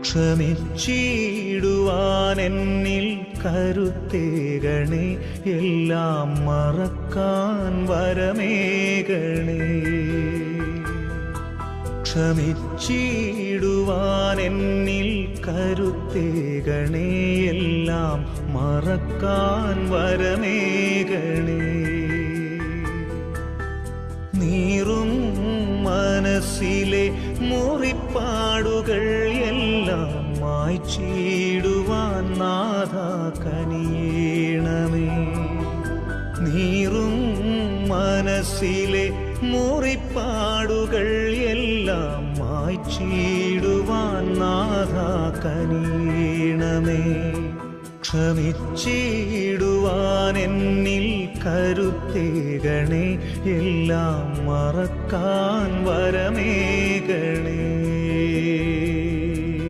ക്ഷമിച്ചിടുവാൻ എന്നിൽ കരുത്തേകണേ, എല്ലാം മറക്കാൻ വരമേകണേ. ക്ഷമിച്ചിടുവാൻ എന്നിൽ കരുത്തേകണേ, എല്ലാം മറക്കാൻ വരമേകണേ. നീറും മനസ്സിലെ മുറിപ്പാടുകൾ എല്ലാം മായ്ച്ചിടുവാൻ നാഥാ കനിയേണമേ. നീറും മനസ്സിലെ മുറിപ്പാടുകൾ എല്ലാം മായ്ച്ചിടുവാൻ നാഥാ കനിയേണമേ. ക്ഷമിച്ചിടുവാൻ എന്നിൽ കരുത്തേകണേ, എല്ലാം മറക്കാൻ വരമേകണേ.